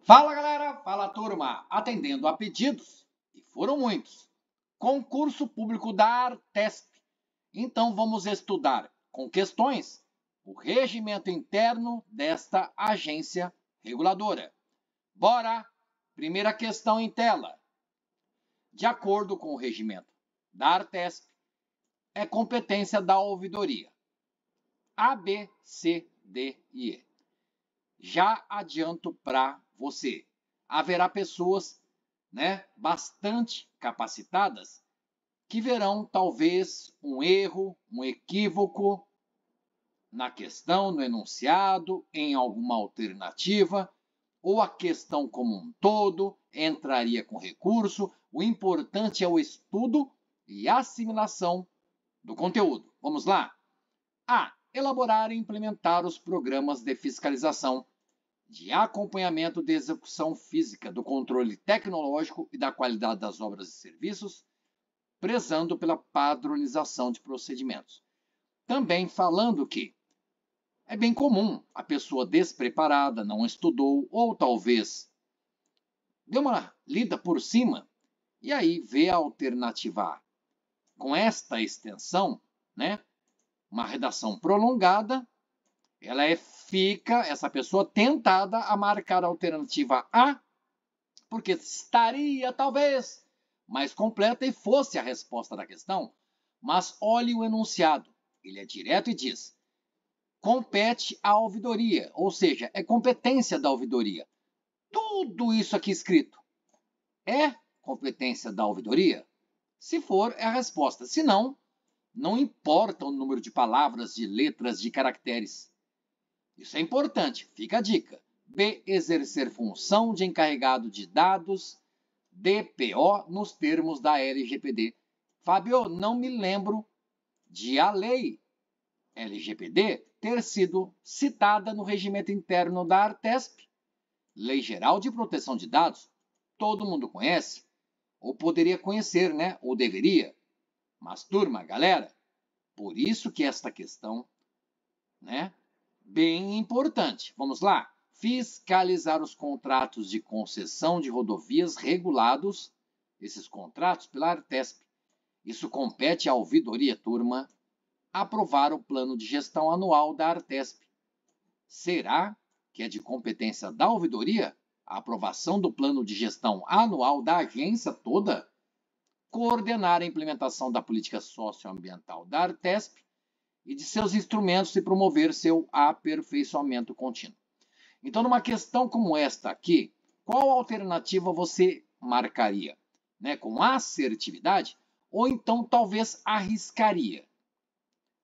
Fala galera, fala turma, atendendo a pedidos, e foram muitos, concurso público da Artesp. Então vamos estudar com questões o regimento interno desta agência reguladora. Bora! Primeira questão em tela. De acordo com o regimento da Artesp, é competência da ouvidoria. A, B, C, D e E. Já adianto para você, haverá pessoas, bastante capacitadas que verão talvez um erro, um equívoco na questão, no enunciado, em alguma alternativa, ou a questão como um todo entraria com recurso. O importante é o estudo e assimilação do conteúdo. Vamos lá? A. Elaborar e implementar os programas de fiscalização, de acompanhamento de execução física, do controle tecnológico e da qualidade das obras e serviços, prezando pela padronização de procedimentos. Também falando que é bem comum a pessoa despreparada, não estudou, ou talvez deu uma lida por cima, e aí vê a alternativa A. Com esta extensão, uma redação prolongada, essa pessoa tentada a marcar a alternativa A, porque estaria talvez mais completa e fosse a resposta da questão. Mas olhe o enunciado, ele é direto e diz: compete à ouvidoria, ou seja, é competência da ouvidoria. Tudo isso aqui escrito é competência da ouvidoria? Se for, é a resposta. Se não, não importa o número de palavras, de letras, de caracteres. Isso é importante, fica a dica. B. Exercer função de encarregado de dados, DPO, nos termos da LGPD. Fábio, não me lembro de a lei LGPD ter sido citada no regimento interno da Artesp. Lei Geral de Proteção de Dados, todo mundo conhece, ou poderia conhecer, ou deveria. Mas, turma, galera, por isso que esta questão, bem importante. Vamos lá. Fiscalizar os contratos de concessão de rodovias regulados, esses contratos pela Artesp. Isso compete à ouvidoria, turma, aprovar o plano de gestão anual da Artesp. Será que é de competência da ouvidoria a aprovação do plano de gestão anual da agência toda? Coordenar a implementação da política socioambiental da Artesp e de seus instrumentos e promover seu aperfeiçoamento contínuo. Então, numa questão como esta aqui, qual alternativa você marcaria? Com assertividade? Ou então talvez arriscaria?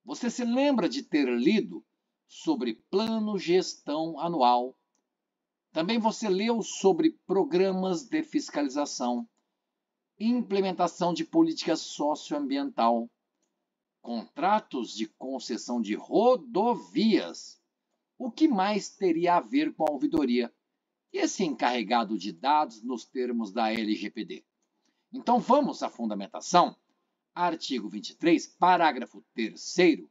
Você se lembra de ter lido sobre plano gestão anual? Também você leu sobre programas de fiscalização, implementação de política socioambiental, contratos de concessão de rodovias. O que mais teria a ver com a ouvidoria? E esse encarregado de dados nos termos da LGPD? Então vamos à fundamentação. Artigo 23, parágrafo 3º.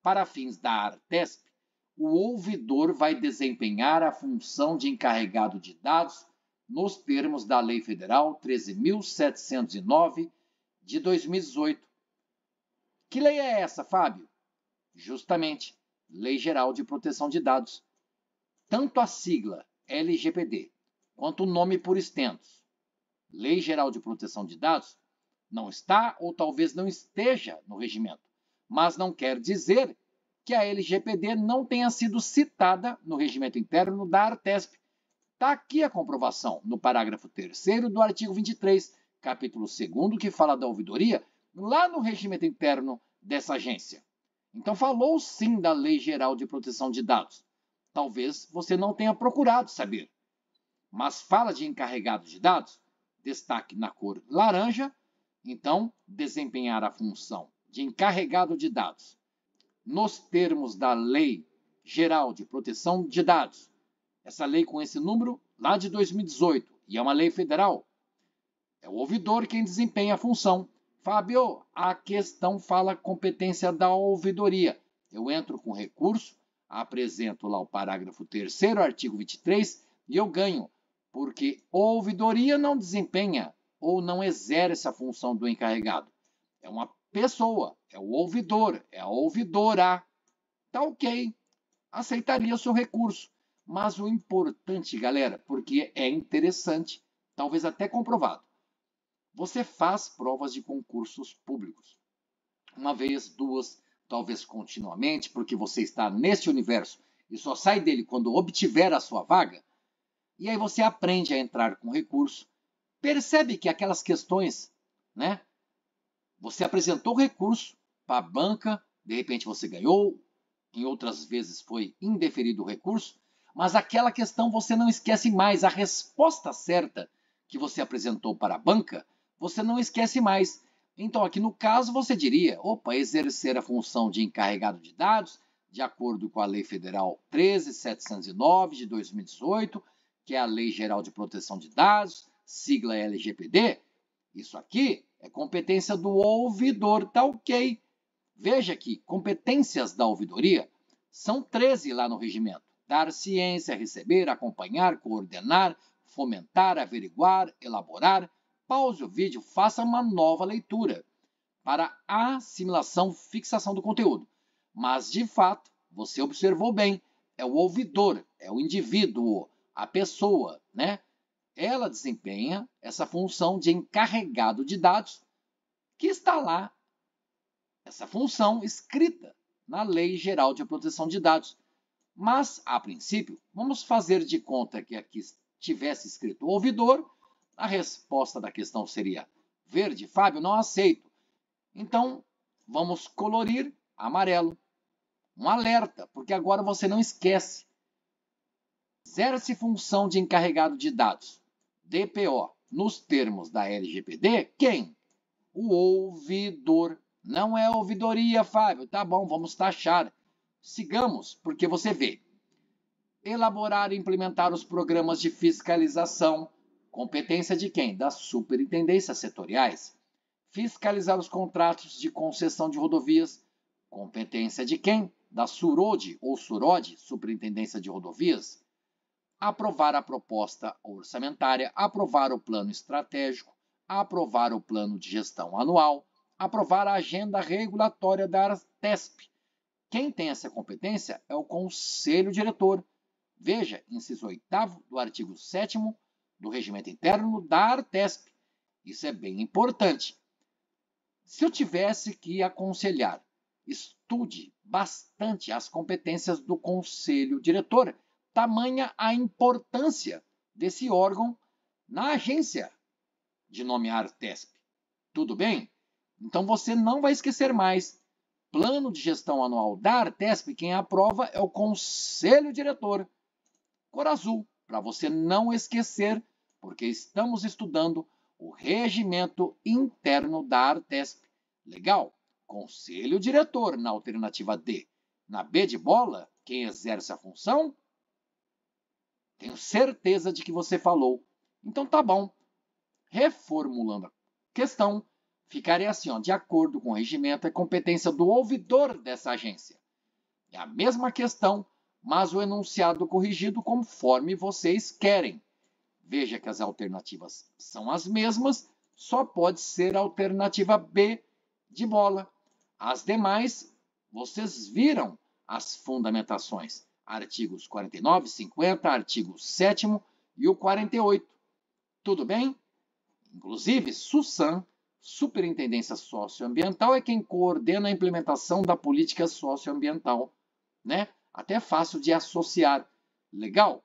Para fins da Artesp, o ouvidor vai desempenhar a função de encarregado de dados nos termos da Lei Federal 13.709 de 2018. Que lei é essa, Fábio? Justamente, Lei Geral de Proteção de Dados. Tanto a sigla LGPD quanto o nome por extensos, Lei Geral de Proteção de Dados, não está ou talvez não esteja no regimento, mas não quer dizer que a LGPD não tenha sido citada no regimento interno da Artesp. Está aqui a comprovação, no parágrafo 3º do artigo 23, capítulo 2º, que fala da ouvidoria, lá no regimento interno dessa agência. Então falou sim da Lei Geral de Proteção de Dados. Talvez você não tenha procurado saber. Mas fala de encarregado de dados, destaque na cor laranja, então desempenhar a função de encarregado de dados nos termos da Lei Geral de Proteção de Dados. Essa lei com esse número lá de 2018, e é uma lei federal. É o ouvidor quem desempenha a função. Fábio, a questão fala competência da ouvidoria. Eu entro com recurso, apresento lá o parágrafo 3º, artigo 23, e eu ganho porque ouvidoria não desempenha ou não exerce a função do encarregado. É uma pessoa, é o ouvidor, é a ouvidora. Tá ok, aceitaria o seu recurso. Mas o importante, galera, porque é interessante, talvez até comprovado, você faz provas de concursos públicos. Uma vez, duas, talvez continuamente, porque você está neste universo e só sai dele quando obtiver a sua vaga. E aí você aprende a entrar com recurso. Percebe que aquelas questões, né? Você apresentou o recurso para a banca, de repente você ganhou, em outras vezes foi indeferido o recurso, mas aquela questão você não esquece mais. A resposta certa que você apresentou para a banca, você não esquece mais. Então, aqui no caso, você diria, opa, exercer a função de encarregado de dados, de acordo com a Lei Federal 13.709 de 2018, que é a Lei Geral de Proteção de Dados, sigla LGPD. Isso aqui é competência do ouvidor, tá ok. Veja que competências da ouvidoria são 13 lá no regimento. Dar ciência, receber, acompanhar, coordenar, fomentar, averiguar, elaborar. Pause o vídeo, faça uma nova leitura para assimilação, fixação do conteúdo. Mas, de fato, você observou bem, é o ouvidor, é o indivíduo, a pessoa, né? Ela desempenha essa função de encarregado de dados que está lá, essa função escrita na Lei Geral de Proteção de Dados. Mas, a princípio, vamos fazer de conta que aqui tivesse escrito ouvidor. A resposta da questão seria verde. Fábio, não aceito. Então, vamos colorir amarelo. Um alerta, porque agora você não esquece. Exerce função de encarregado de dados, DPO, nos termos da LGPD, quem? O ouvidor. Não é ouvidoria, Fábio. Tá bom, vamos taxar. Sigamos, porque você vê. Elaborar e implementar os programas de fiscalização. Competência de quem? Das superintendências setoriais. Fiscalizar os contratos de concessão de rodovias. Competência de quem? Da SUROD ou SUROD, Superintendência de Rodovias. Aprovar a proposta orçamentária, aprovar o plano estratégico, aprovar o plano de gestão anual, aprovar a agenda regulatória da Artesp. Quem tem essa competência é o Conselho Diretor. Veja, inciso 8º do artigo 7º do Regimento Interno da Artesp. Isso é bem importante. Se eu tivesse que aconselhar, estude bastante as competências do Conselho Diretor. Tamanha a importância desse órgão na agência de nomear Artesp. Tudo bem? Então você não vai esquecer mais. Plano de gestão anual da Artesp, quem aprova é o Conselho Diretor. Cor azul, para você não esquecer, porque estamos estudando o regimento interno da Artesp. Legal? Conselho Diretor na alternativa D. Na B de bola, quem exerce a função? Tenho certeza de que você falou. Então tá bom. Reformulando a questão, ficaria assim, ó, de acordo com o regimento, é competência do ouvidor dessa agência. É a mesma questão, mas o enunciado corrigido conforme vocês querem. Veja que as alternativas são as mesmas, só pode ser a alternativa B de bola. As demais, vocês viram as fundamentações. Artigos 49, 50, artigo 7º e o 48. Tudo bem? Inclusive, SUSAM, Superintendência Socioambiental, é quem coordena a implementação da política socioambiental, né? Até fácil de associar. Legal?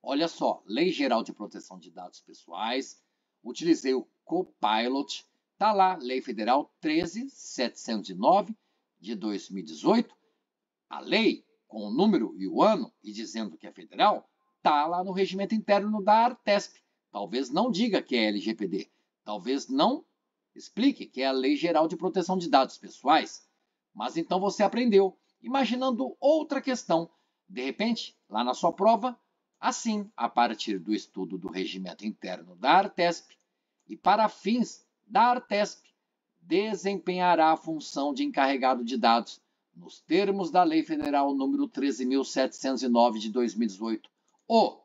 Olha só, Lei Geral de Proteção de Dados Pessoais, utilizei o Copilot, está lá, Lei Federal 13.709 de 2018, a lei com o número e o ano e dizendo que é federal, está lá no regimento interno da Artesp. Talvez não diga que é LGPD, talvez não explique que é a Lei Geral de Proteção de Dados Pessoais, mas então você aprendeu. Imaginando outra questão, de repente, lá na sua prova, assim, a partir do estudo do regimento interno da Artesp e para fins da Artesp, desempenhará a função de encarregado de dados nos termos da Lei Federal número 13.709 de 2018. O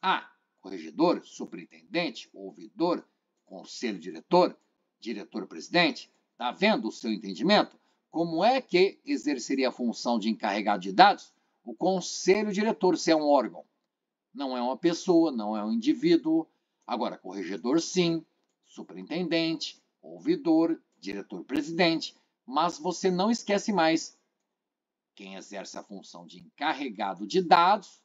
A. corregedor, superintendente, ouvidor, conselho diretor, diretor-presidente. Está vendo o seu entendimento? Como é que exerceria a função de encarregado de dados o conselho diretor, se é um órgão? Não é uma pessoa, não é um indivíduo. Agora, corregedor sim, superintendente, ouvidor, diretor-presidente. Mas você não esquece mais quem exerce a função de encarregado de dados,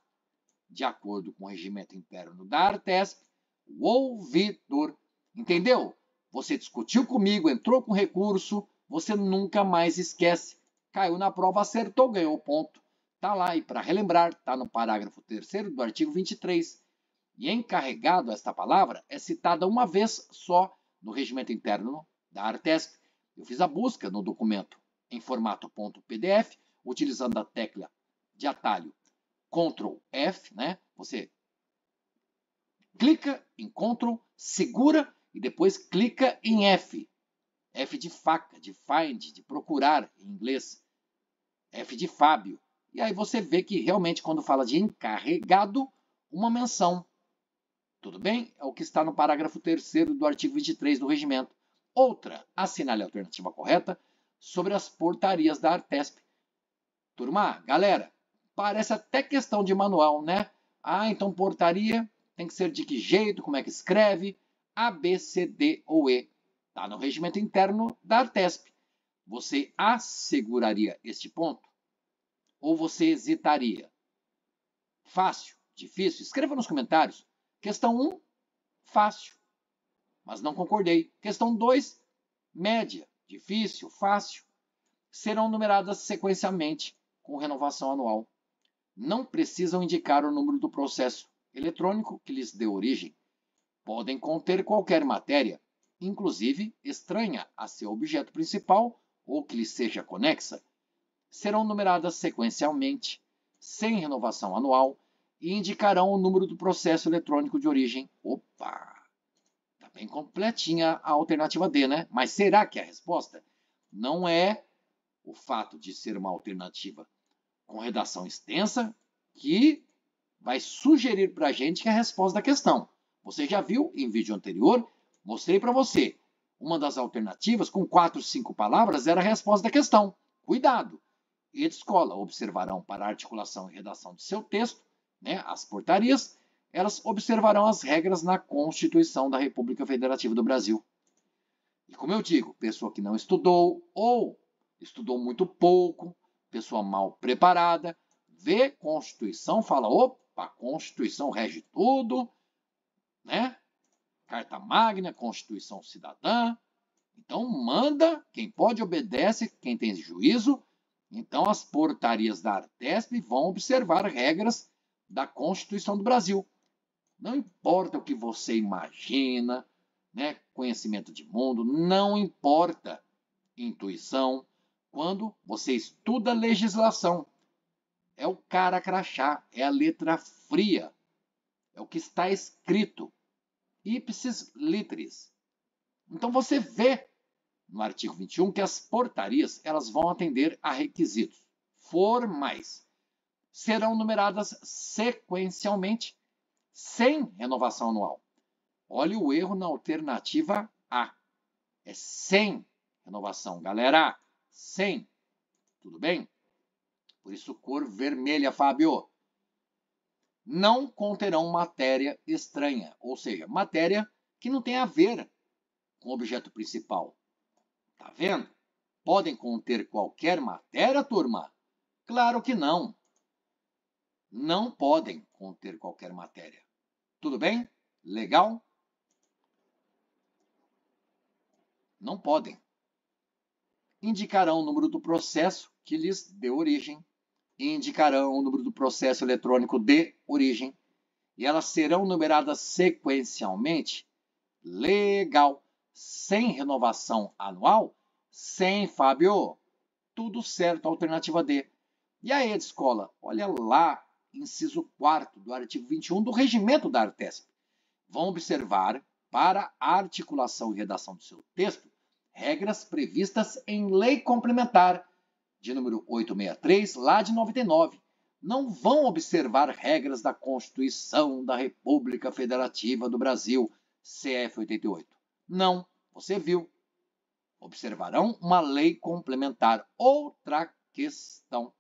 de acordo com o regimento interno da Artesp, o ouvidor. Entendeu? Você discutiu comigo, entrou com recurso, você nunca mais esquece. Caiu na prova, acertou, ganhou o ponto. Está lá, e para relembrar, está no parágrafo 3º do artigo 23. E encarregado, esta palavra, é citada uma vez só no regimento interno da Artesp. Eu fiz a busca no documento em formato .pdf, utilizando a tecla de atalho Ctrl F, né? Você clica em Ctrl, segura e depois clica em F. F de faca, de find, de procurar em inglês. F de Fábio. E aí você vê que realmente quando fala de encarregado, uma menção. Tudo bem? É o que está no parágrafo 3º do artigo 23 do regimento. Outra, assinale a alternativa correta sobre as portarias da Artesp. Turma, galera, parece até questão de manual, né? Ah, então portaria tem que ser de que jeito, como é que escreve? A, B, C, D ou E. Está no regimento interno da Artesp. Você asseguraria este ponto? Ou você hesitaria? Fácil? Difícil? Escreva nos comentários. Questão 1, fácil, mas não concordei. Questão 2, média, difícil, fácil. Serão numeradas sequencialmente, com renovação anual. Não precisam indicar o número do processo eletrônico que lhes deu origem. Podem conter qualquer matéria, inclusive estranha a seu objeto principal ou que lhe seja conexa. Serão numeradas sequencialmente, sem renovação anual, e indicarão o número do processo eletrônico de origem. Opa! Está bem completinha a alternativa D, né? Mas será que é a resposta? Não é o fato de ser uma alternativa com redação extensa que vai sugerir para a gente que é a resposta da questão. Você já viu em vídeo anterior, mostrei para você. Uma das alternativas, com 4, 5 palavras, era a resposta da questão. Cuidado! E de escola observarão para a articulação e redação de seu texto, né, as portarias, elas observarão as regras na Constituição da República Federativa do Brasil. E como eu digo, pessoa que não estudou ou estudou muito pouco, pessoa mal preparada, vê Constituição, fala, opa, a Constituição rege tudo, né? Carta Magna, Constituição Cidadã. Então manda, quem pode obedece, quem tem juízo. Então as portarias da Artesp vão observar regras da Constituição do Brasil. Não importa o que você imagina, né? Conhecimento de mundo, não importa intuição. Quando você estuda legislação, é o cara crachá, é a letra fria, é o que está escrito, ipsis literis. Então você vê no artigo 21 que as portarias elas vão atender a requisitos formais. Serão numeradas sequencialmente, sem renovação anual. Olha o erro na alternativa A. É sem renovação, galera. Sem. Tudo bem? Por isso, cor vermelha, Fábio. Não conterão matéria estranha, ou seja, matéria que não tem a ver com o objeto principal. Tá vendo? Podem conter qualquer matéria, turma? Claro que não. Não podem conter qualquer matéria. Tudo bem? Legal? Não podem. Indicarão o número do processo que lhes deu origem. E indicarão o número do processo eletrônico de origem. E elas serão numeradas sequencialmente. Legal. Sem renovação anual? Sem, Fábio. Tudo certo, alternativa D. E aí, escola? Olha lá, inciso 4º do artigo 21 do regimento da Artesp. Vão observar, para a articulação e redação do seu texto, regras previstas em lei complementar de número 863, lá de 99, não vão observar regras da Constituição da República Federativa do Brasil, CF 88. Não, você viu. Observarão uma lei complementar. Outra questão.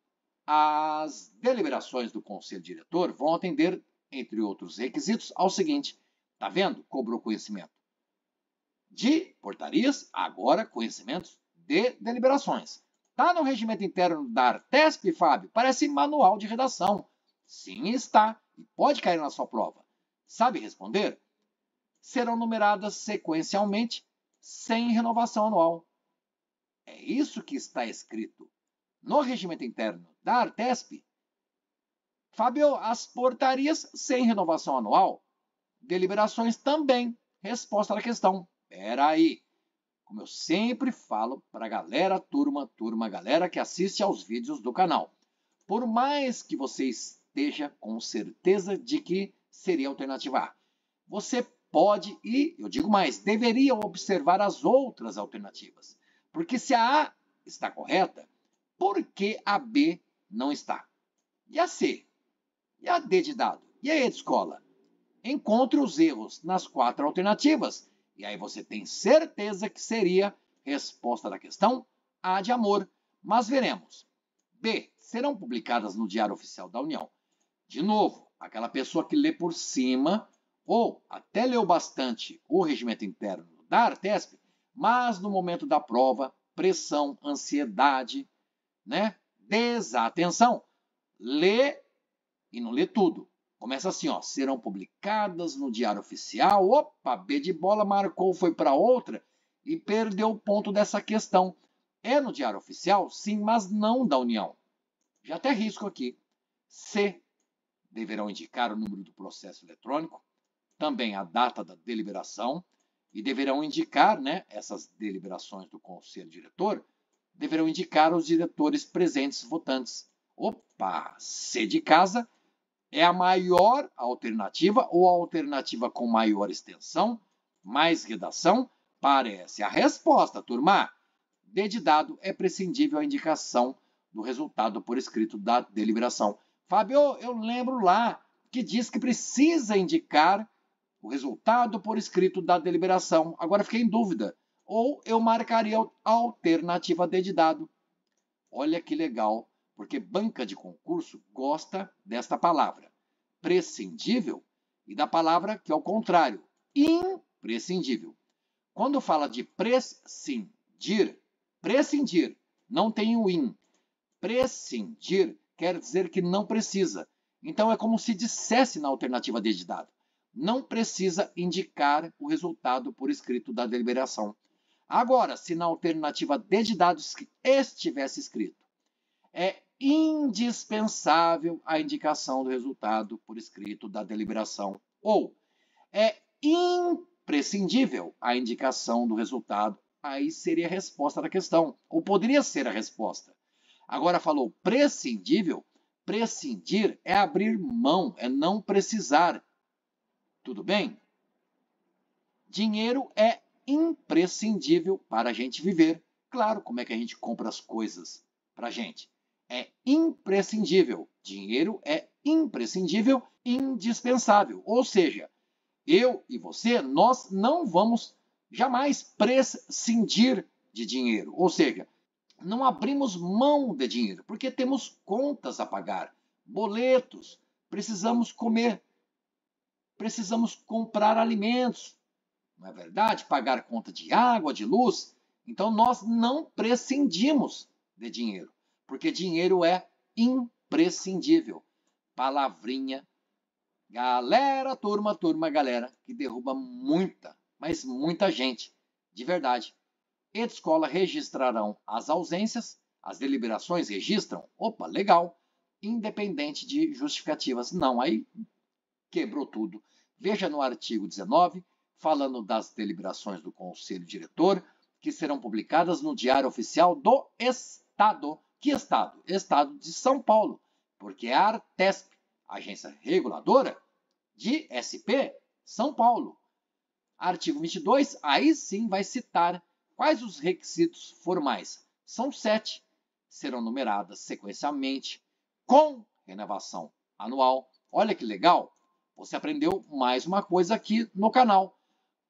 As deliberações do Conselho Diretor vão atender, entre outros requisitos, ao seguinte. Tá vendo? Cobrou conhecimento de portarias, agora conhecimentos de deliberações. Está no regimento interno da Artesp, Fábio? Parece manual de redação. Sim, está. E pode cair na sua prova. Sabe responder? Serão numeradas sequencialmente, sem renovação anual. É isso que está escrito no regimento interno da Artesp. Fábio, as portarias sem renovação anual. Deliberações também. Resposta da questão. Espera aí. Como eu sempre falo para a galera, galera que assiste aos vídeos do canal. Por mais que você esteja com certeza de que seria a alternativa A, você pode e, eu digo mais, deveria observar as outras alternativas. Porque se a A está correta, por que a B não está? E a C? E a D de dado? E a E de escola? Encontre os erros nas 4 alternativas. E aí você tem certeza que seria resposta da questão A de amor. Mas veremos. B. Serão publicadas no Diário Oficial da União. De novo, aquela pessoa que lê por cima ou até leu bastante o regimento interno da Artesp, mas no momento da prova, pressão, ansiedade, desatenção, lê e não lê tudo. Começa assim, ó, serão publicadas no Diário Oficial. Opa, B de bola marcou, foi para outra e perdeu o ponto dessa questão. É no Diário Oficial? Sim, mas não da União. Já até risco aqui. C. Deverão indicar o número do processo eletrônico, também a data da deliberação e deverão indicar, essas deliberações do Conselho Diretor, deverão indicar os diretores presentes votantes. Opa, C de casa. É a maior alternativa ou a alternativa com maior extensão, mais redação? Parece a resposta, turma. D de dado é prescindível a indicação do resultado por escrito da deliberação. Fábio, eu lembro lá que diz que precisa indicar o resultado por escrito da deliberação. Agora fiquei em dúvida. Ou eu marcaria a alternativa D de dado. Olha que legal. Porque banca de concurso gosta desta palavra, prescindível, e da palavra que é o contrário, imprescindível. Quando fala de prescindir, não tem o in. Prescindir quer dizer que não precisa. Então é como se dissesse na alternativa D de dado. Não precisa indicar o resultado por escrito da deliberação. Agora, se na alternativa D de dado estivesse escrito, é indispensável a indicação do resultado por escrito da deliberação. Ou é imprescindível a indicação do resultado. Aí seria a resposta da questão. Ou poderia ser a resposta. Agora falou prescindível. Prescindir é abrir mão, é não precisar. Tudo bem? Dinheiro é imprescindível para a gente viver. Claro, como é que a gente compra as coisas para a gente? É imprescindível. Dinheiro é imprescindível, indispensável. Ou seja, eu e você, nós não vamos jamais prescindir de dinheiro. Ou seja, não abrimos mão de dinheiro, porque temos contas a pagar, boletos, precisamos comer, precisamos comprar alimentos, não é verdade? Pagar conta de água, de luz. Então, nós não prescindimos de dinheiro. Porque dinheiro é imprescindível. Palavrinha. Galera, turma, galera, que derruba muita, mas muita gente. De verdade. E de escola registrarão as ausências, as deliberações registram. Opa, legal. Independente de justificativas. Não, aí quebrou tudo. Veja no artigo 19, falando das deliberações do Conselho Diretor, que serão publicadas no Diário Oficial do Estado. Que estado? Estado de São Paulo, porque é a Artesp, agência reguladora de SP São Paulo. Artigo 22, aí sim vai citar quais os requisitos formais. São 7. Serão numeradas sequencialmente, com renovação anual. Olha que legal! Você aprendeu mais uma coisa aqui no canal.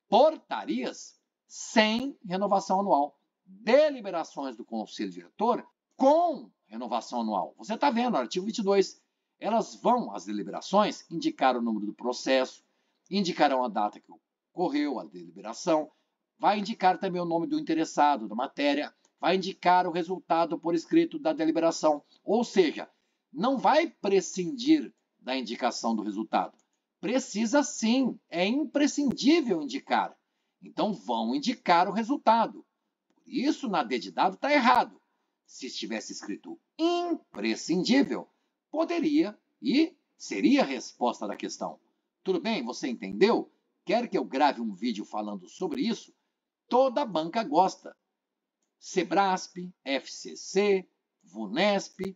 Portarias sem renovação anual. Deliberações do Conselho Diretor com renovação anual. Você está vendo, artigo 22. Elas vão, as deliberações, indicar o número do processo, indicarão a data que ocorreu a deliberação, vai indicar também o nome do interessado, da matéria, vai indicar o resultado por escrito da deliberação. Ou seja, não vai prescindir da indicação do resultado. Precisa sim, é imprescindível indicar. Então, vão indicar o resultado. Por isso, na D de dado está errado. Se estivesse escrito imprescindível, poderia e seria a resposta da questão. Tudo bem? Você entendeu? Quer que eu grave um vídeo falando sobre isso? Toda banca gosta. Sebrasp, FCC, Vunesp,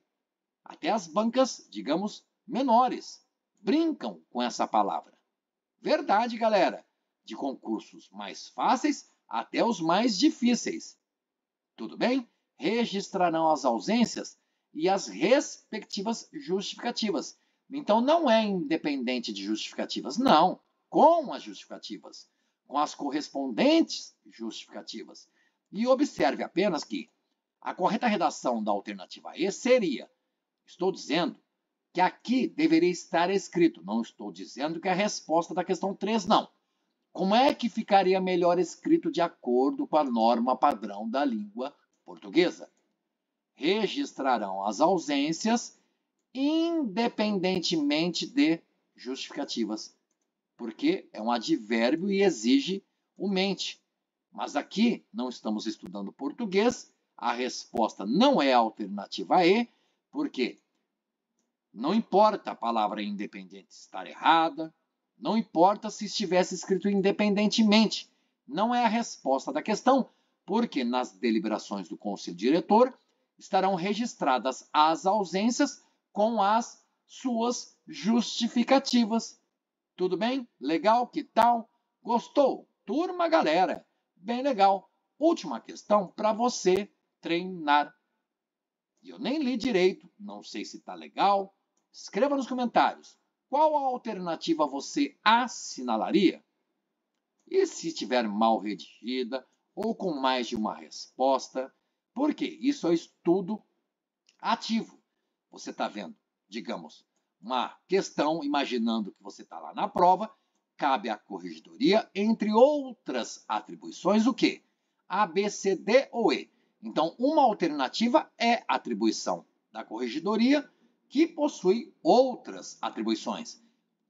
até as bancas, digamos, menores, brincam com essa palavra. Verdade, galera. De concursos mais fáceis até os mais difíceis. Tudo bem? Registrarão as ausências e as respectivas justificativas. Então, não é independente de justificativas, não. Com as justificativas, com as correspondentes justificativas. E observe apenas que a correta redação da alternativa E seria, estou dizendo que aqui deveria estar escrito, não estou dizendo que é a resposta da questão 3, não. Como é que ficaria melhor escrito de acordo com a norma padrão da língua portuguesa? Registrarão as ausências independentemente de justificativas, porque é um advérbio e exige o mente. Mas aqui não estamos estudando português, a resposta não é a alternativa E, porque não importa a palavra independente estar errada, não importa se estivesse escrito independentemente, não é a resposta da questão, porque nas deliberações do Conselho Diretor estarão registradas as ausências com as suas justificativas. Tudo bem? Legal? Que tal? Gostou? Turma, galera! Bem legal. Última questão para você treinar. Eu nem li direito, não sei se está legal. Escreva nos comentários. Qual a alternativa você assinalaria? E se estiver mal redigida ou com mais de uma resposta? Porque isso é estudo ativo. Você está vendo, digamos, uma questão, imaginando que você está lá na prova, cabe à corregedoria, entre outras atribuições, o quê? A, B, C, D ou E. Então, uma alternativa é atribuição da corregedoria, que possui outras atribuições.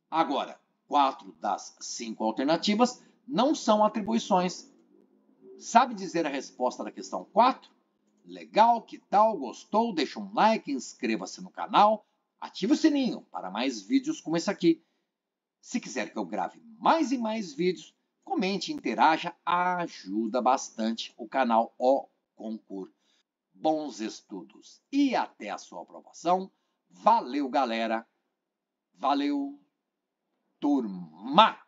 Agora, 4 das 5 alternativas não são atribuições. Sabe dizer a resposta da questão 4? Legal, que tal? Gostou? Deixa um like, inscreva-se no canal, ative o sininho para mais vídeos como esse aqui. Se quiser que eu grave mais e mais vídeos, comente, interaja, ajuda bastante o canal O Concur. Bons estudos e até a sua aprovação. Valeu, galera. Valeu, turma.